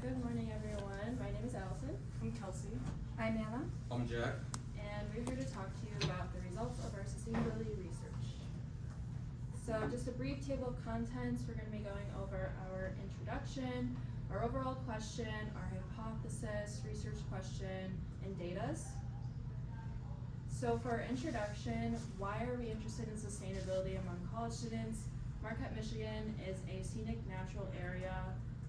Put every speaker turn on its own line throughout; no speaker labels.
Good morning, everyone. My name is Allison.
I'm Kelsey.
I'm Anna.
I'm Jack.
And we're here to talk to you about the results of our sustainability research. So just a brief table of contents. We're going to be going over our introduction, our overall question, our hypothesis, research question, and datas. So for our introduction, why are we interested in sustainability among college students? Marquette, Michigan is a scenic natural area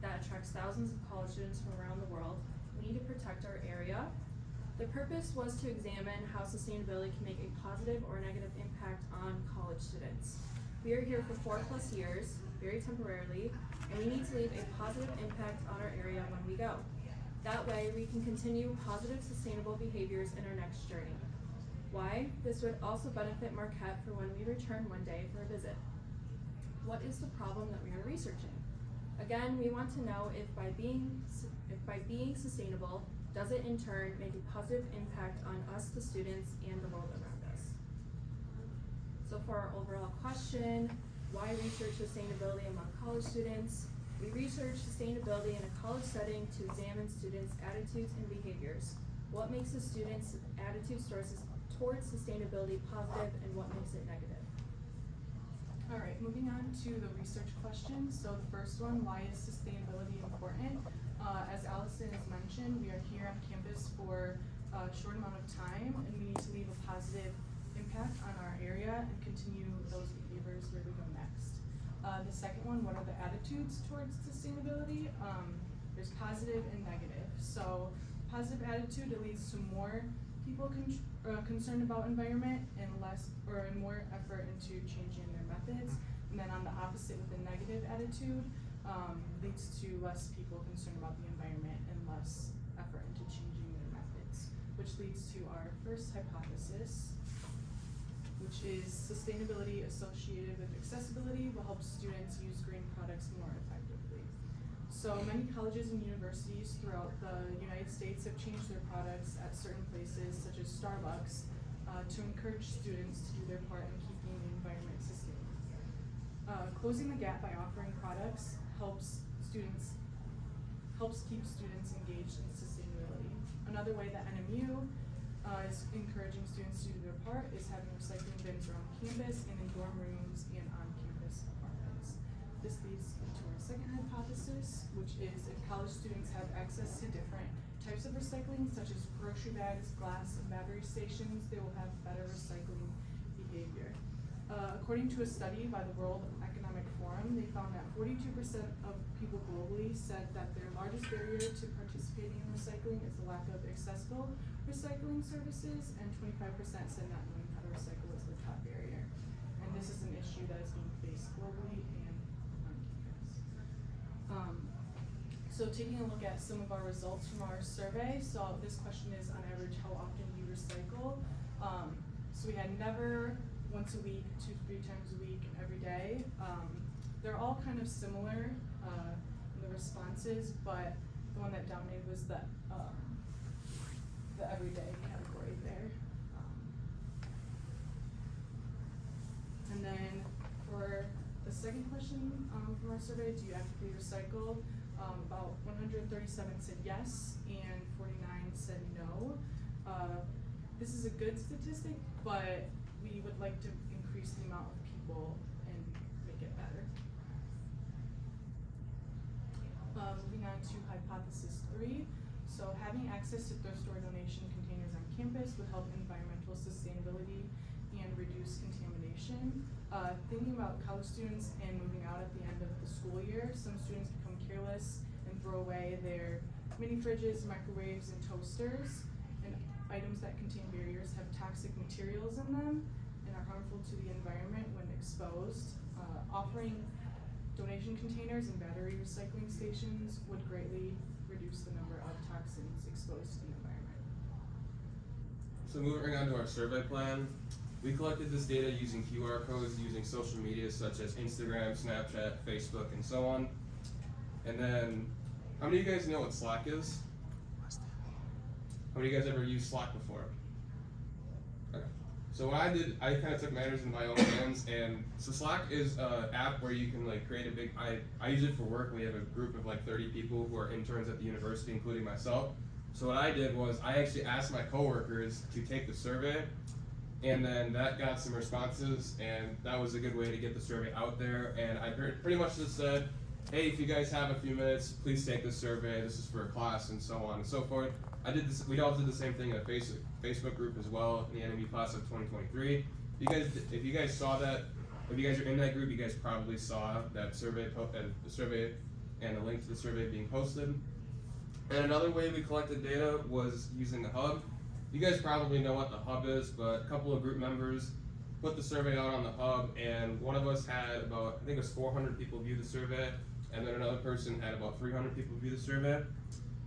that attracts thousands of college students from around the world. We need to protect our area. The purpose was to examine how sustainability can make a positive or negative impact on college students. We are here for 4+ years, very temporarily, and we need to leave a positive impact on our area when we go. That way, we can continue positive, sustainable behaviors in our next journey. Why? This would also benefit Marquette for when we return one day for a visit. What is the problem that we are researching? Again, we want to know if by being sustainable, does it in turn make a positive impact on us, the students, and the world around us? So for our overall question, why research sustainability among college students? We research sustainability in a college setting to examine students' attitudes and behaviors. What makes the students' attitude towards sustainability positive and what makes it negative?
All right, moving on to the research question. So the first one, why is sustainability important? As Allison has mentioned, we are here on campus for a short amount of time and we need to leave a positive impact on our area and continue those behaviors where we go next. The second one, what are the attitudes towards sustainability? There's positive and negative. So positive attitude, it leads to more people concerned about environment and more effort into changing their methods. And then on the opposite with the negative attitude, leads to less people concerned about the environment and less effort into changing their methods, which leads to our first hypothesis, which is sustainability associated with accessibility will help students use green products more effectively. So many colleges and universities throughout the United States have changed their products at certain places, such as Starbucks, to encourage students to do their part in keeping the environment sustainable. Closing the gap by offering products helps keep students engaged in sustainability. Another way that NMU is encouraging students to do their part is having recycling bins around campus and in dorm rooms and on-campus apartments. This leads into our second hypothesis, which is if college students have access to different types of recycling, such as grocery bags, glass, and battery stations, they will have better recycling behavior. According to a study by the World Economic Forum, they found that 42% of people globally said that their largest barrier to participating in recycling is the lack of accessible recycling services, and 25% said not knowing how to recycle is the top barrier. And this is an issue that is being faced globally and on campus. So taking a look at some of our results from our survey, so this question is on average how often do you recycle? So we had never, once a week, 2-3 times a week, and every day. They're all kind of similar in the responses, but the one that dominated was the everyday category there. And then for the second question from our survey, do you actively recycle? About 137 said yes, and 49 said no. This is a good statistic, but we would like to increase the amount of people and make it better. Moving on to hypothesis 3. So having access to thrift store donation containers on campus would help environmental sustainability and reduce contamination. Thinking about college students and moving out at the end of the school year, some students become careless and throw away their mini fridges, microwaves, and toasters. And items that contain barriers have toxic materials in them and are harmful to the environment when exposed. Offering donation containers and battery recycling stations would greatly reduce the number of toxins exposed to the environment.
So moving on to our survey plan, we collected this data using QR codes using social media such as Instagram, Snapchat, Facebook, and so on. And then, how many of you guys know what Slack is? How many of you guys ever used Slack before? Okay. So what I did, I kind of took matters in my own hands, and so Slack is an app where you can like create a big. I use it for work. We have a group of like 30 people who are interns at the university, including myself. So what I did was I actually asked my coworkers to take the survey, and then that got some responses, and that was a good way to get the survey out there. And I pretty much just said, hey, if you guys have a few minutes, please take this survey. This is for a class, and so on and so forth. I did this. We all did the same thing in a Facebook group as well in the NME class of 2023. If you guys saw that, if you guys are in that group, you guys probably saw that survey, the survey, and the link to the survey being posted. And another way we collected data was using the hub. You guys probably know what the hub is, but a couple of group members put the survey out on the hub, and one of us had about, I think it was 400 people view the survey, and then another person had about 300 people view the survey.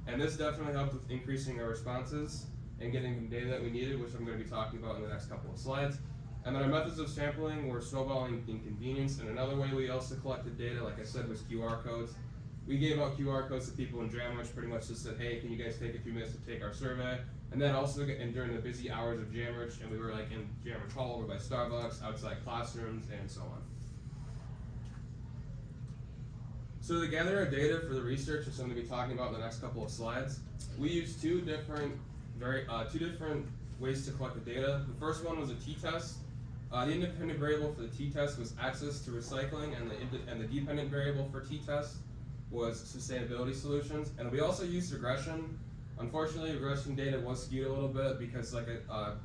And this definitely helped with increasing our responses and getting the data that we needed, which I'm going to be talking about in the next couple of slides. And then our methods of sampling were snowballing inconvenience, and another way we also collected data, like I said, was QR codes. We gave out QR codes to people in Dram, which pretty much just said, hey, can you guys take a few minutes to take our survey? And then also, and during the busy hours of Jamrich, and we were like in Jamrich Hall over by Starbucks, outside classrooms, and so on. So to gather our data for the research, which I'm going to be talking about in the next couple of slides, we used two different ways to collect the data. The first one was a t-test. The independent variable for the t-test was access to recycling, and the dependent variable for t-test was sustainability solutions. And we also used regression. Unfortunately, regression data was skewed a little bit because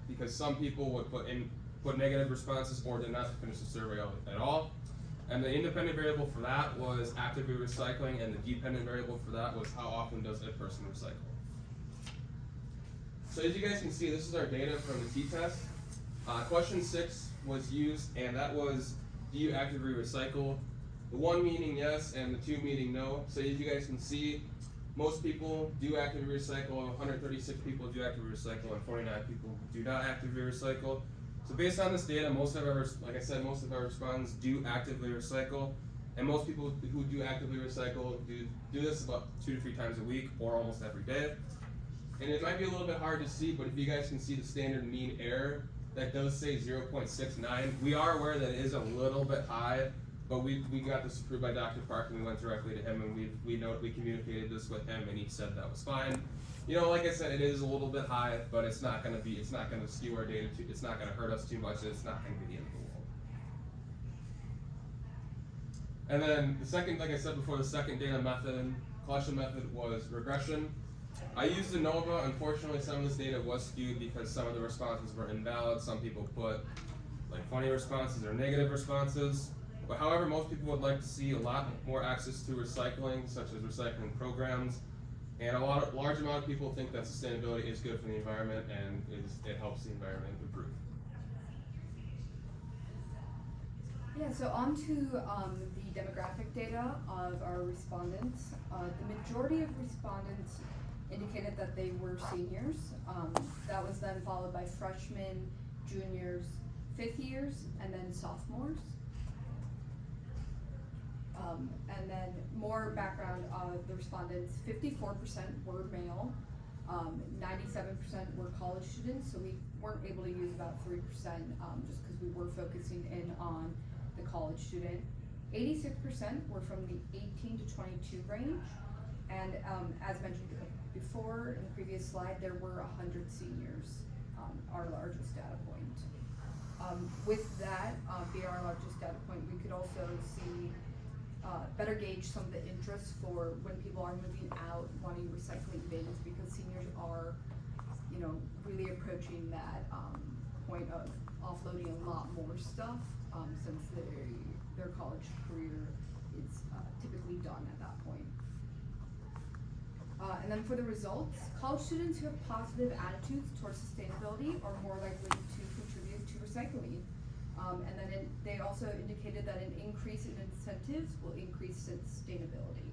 because some people would put negative responses or did not finish the survey at all. And the independent variable for that was actively recycling, and the dependent variable for that was how often does a person recycle. So as you guys can see, this is our data from the t-test. Question 6 was used, and that was, do you actively recycle? The 1 meaning yes, and the 2 meaning no. So as you guys can see, most people do actively recycle, 136 people do actively recycle, and 49 people do not actively recycle. So based on this data, most of our respondents do actively recycle, and most people who do actively recycle do this about 2 to 3 times a week or almost every day. And it might be a little bit hard to see, but if you guys can see the standard mean error, that does say 0.69. We are aware that it is a little bit high, but we got this approved by Dr. Park, and we went directly to him, and we communicated this with him, and he said that was fine. You know, like I said, it is a little bit high, but it's not going to skew our data it's not going to hurt us too much, it's not going to be the end of the world. And then the second, like I said before, the second data method, collection method, was regression. I used ANOVA. Unfortunately, some of this data was skewed because some of the responses were invalid. Some people put like funny responses or negative responses. But however, most people would like to see a lot more access to recycling, such as recycling programs. And a large amount of people think that sustainability is good for the environment, and it helps the environment improve.
Yeah, so on to the demographic data of our respondents. The majority of respondents indicated that they were seniors. That was then followed by freshmen, juniors, 5th years, and then sophomores. And then more background of the respondents, 54% were male, 97% were college students, so we weren't able to use about 3% just because we were focusing in on the college student. 86% were from the 18 to 22 range, and as mentioned before in the previous slide, there were 100 seniors, our largest data point. With that being our largest data point, we could also see better gauge some of the interests for when people are moving out wanting recycling bins, because seniors are, you know, really approaching that point of offloading a lot more stuff since their college career is typically done at that point. And then for the results, college students who have positive attitudes towards sustainability are more likely to contribute to recycling. And then they also indicated that an increase in incentives will increase sustainability.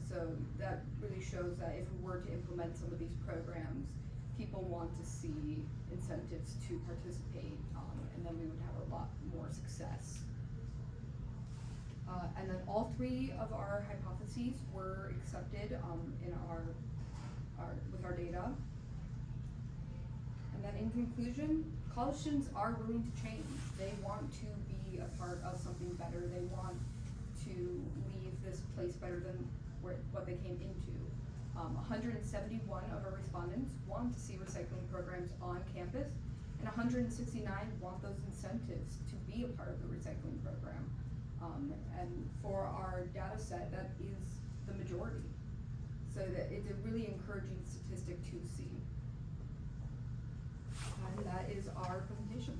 So that really shows that if we were to implement some of these programs, people want to see incentives to participate, and then we would have a lot more success. And then all 3 of our hypotheses were accepted in with our data. And And then in conclusion, college students are willing to change. They want to be a part of something better. They want to leave this place better than what they came into. 171 of our respondents want to see recycling programs on campus, and 169 want those incentives to be a part of the recycling program. And for our data set, that is the majority. So that it's a really encouraging statistic to see. And that is our presentation.